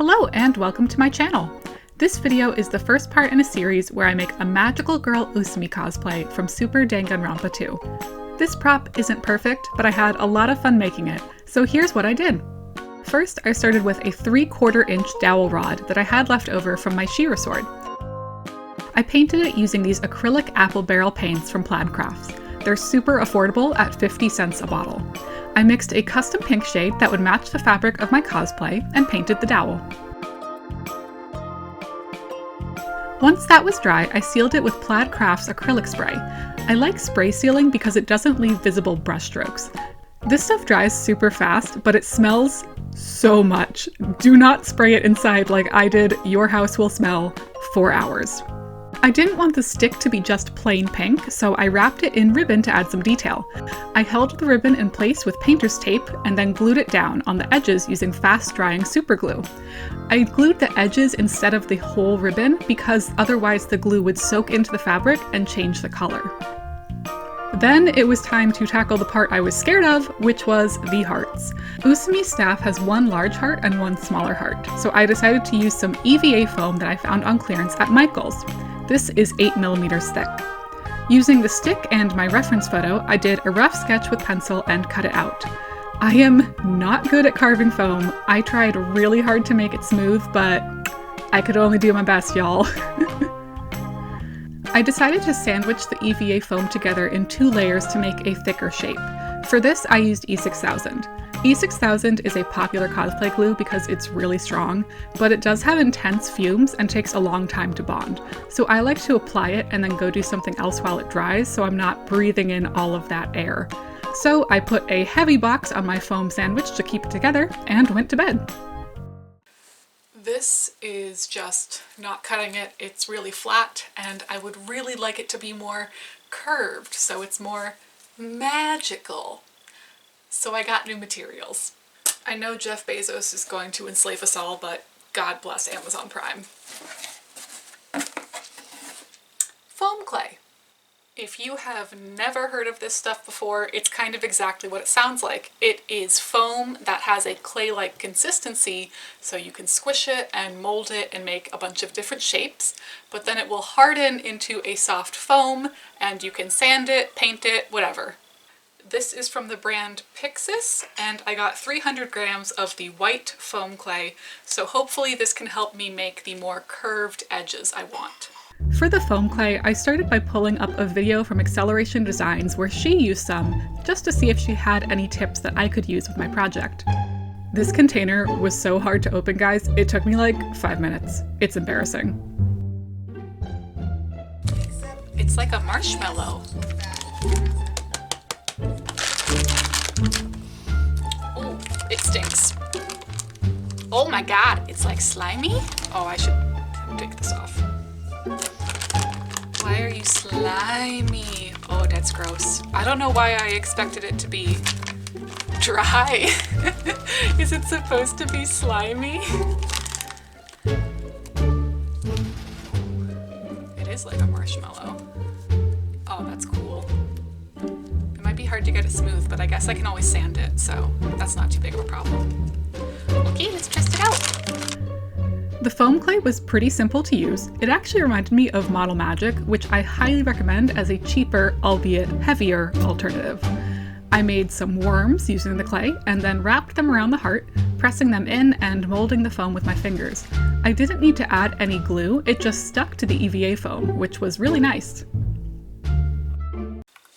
Hello and welcome to my channel. This video is the first part in a series where I make a magical girl Usami cosplay from Super Danganronpa 2. This prop isn't perfect, but I had a lot of fun making it, so here's what I did. First, I started with a 3/4 inch dowel rod that I had left over from my Shira sword. I painted it using these acrylic apple barrel paints from Plaid Crafts. They're super affordable at 50 cents a bottle. I mixed a custom pink shade that would match the fabric of my cosplay and painted the dowel. Once that was dry, I sealed it with Plaid Crafts acrylic spray. I like spray sealing because it doesn't leave visible brush strokes. This stuff dries super fast, but it smells so much. Do not spray it inside like I did. Your house will smell for hours. I didn't want the stick to be just plain pink, so I wrapped it in ribbon to add some detail. I held the ribbon in place with painter's tape and then glued it down on the edges using fast-drying super glue. I glued the edges instead of the whole ribbon because otherwise the glue would soak into the fabric and change the color. Then it was time to tackle the part I was scared of, which was the hearts. Usami's staff has one large heart and one smaller heart, so I decided to use some EVA foam that I found on clearance at Michael's. This is 8mm thick. Using the stick and my reference photo, I did a rough sketch with pencil and cut it out. I am not good at carving foam. I tried really hard to make it smooth, but I could only do my best, y'all. I decided to sandwich the EVA foam together in 2 layers to make a thicker shape. For this, I used E6000. E6000 is a popular cosplay glue because it's really strong, but it does have intense fumes and takes a long time to bond. So I like to apply it and then go do something else while it dries so I'm not breathing in all of that air. So I put a heavy box on my foam sandwich to keep it together and went to bed. This is just not cutting it. It's really flat and I would really like it to be more curved so it's more magical. So I got new materials. I know Jeff Bezos is going to enslave us all, but God bless Amazon Prime. Foam clay. If you have never heard of this stuff before, it's kind of exactly what it sounds like. It is foam that has a clay-like consistency, so you can squish it and mold it and make a bunch of different shapes, but then it will harden into a soft foam and you can sand it, paint it, whatever. This is from the brand Pixis, and I got 300 grams of the white foam clay, so hopefully this can help me make the more curved edges I want. For the foam clay, I started by pulling up a video from Acceleration Designs where she used some, just to see if she had any tips that I could use with my project. This container was so hard to open, guys. It took me like 5 minutes. It's embarrassing. It's like a marshmallow. Oh, it stinks. Oh my god, it's like slimy? Oh, I should take this off. Why are you slimy? Oh, that's gross. I don't know why I expected it to be dry. Is it supposed to be slimy? It is like a marshmallow. Oh, that's cool. It might be hard to get it smooth, but I guess I can always sand it, so that's not too big of a problem. Okay, let's test it out. The foam clay was pretty simple to use. It actually reminded me of Model Magic, which I highly recommend as a cheaper, albeit heavier, alternative. I made some worms using the clay and then wrapped them around the heart, pressing them in and molding the foam with my fingers. I didn't need to add any glue, it just stuck to the EVA foam, which was really nice.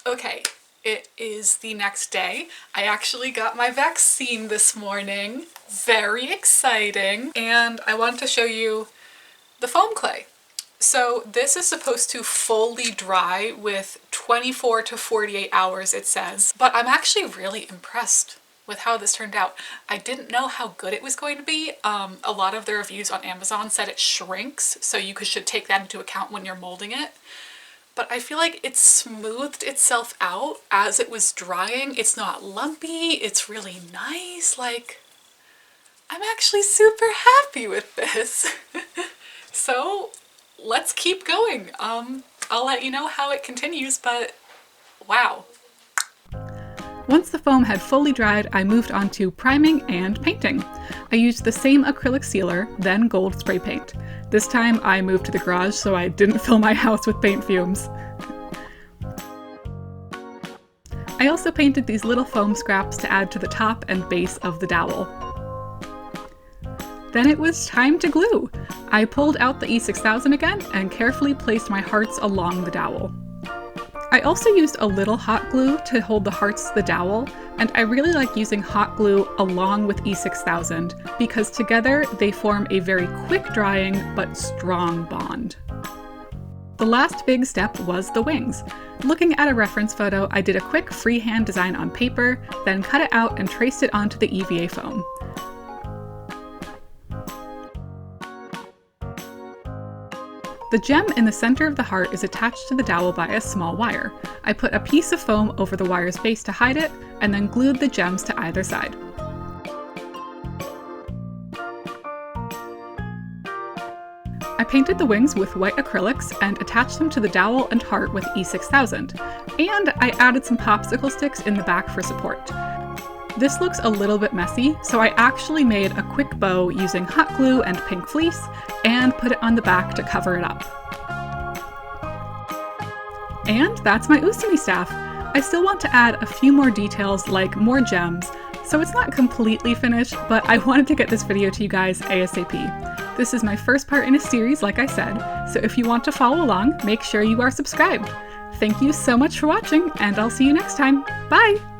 Okay, it is the next day. I actually got my vaccine this morning. Very exciting. And I wanted to show you the foam clay. So this is supposed to fully dry with 24 to 48 hours, it says. But I'm actually really impressed with how this turned out. I didn't know how good it was going to be. A lot of the reviews on Amazon said it shrinks, so you should take that into account when you're molding it. But I feel like it smoothed itself out as it was drying. It's not lumpy, it's really nice. Like, I'm actually super happy with this. So let's keep going. I'll let you know how it continues, but wow. Once the foam had fully dried, I moved on to priming and painting. I used the same acrylic sealer, then gold spray paint. This time I moved to the garage so I didn't fill my house with paint fumes. I also painted these little foam scraps to add to the top and base of the dowel. Then it was time to glue! I pulled out the E6000 again and carefully placed my hearts along the dowel. I also used a little hot glue to hold the hearts to the dowel, and I really like using hot glue along with E6000 because together they form a very quick drying but strong bond. The last big step was the wings. Looking at a reference photo, I did a quick freehand design on paper, then cut it out and traced it onto the EVA foam. The gem in the center of the heart is attached to the dowel by a small wire. I put a piece of foam over the wire's base to hide it, and then glued the gems to either side. I painted the wings with white acrylics and attached them to the dowel and heart with E6000, and I added some popsicle sticks in the back for support. This looks a little bit messy, so I actually made a quick bow using hot glue and pink fleece and put it on the back to cover it up. And that's my Usami staff! I still want to add a few more details like more gems, so it's not completely finished, but I wanted to get this video to you guys ASAP. This is my first part in a series, like I said, so if you want to follow along, make sure you are subscribed. Thank you so much for watching, and I'll see you next time. Bye!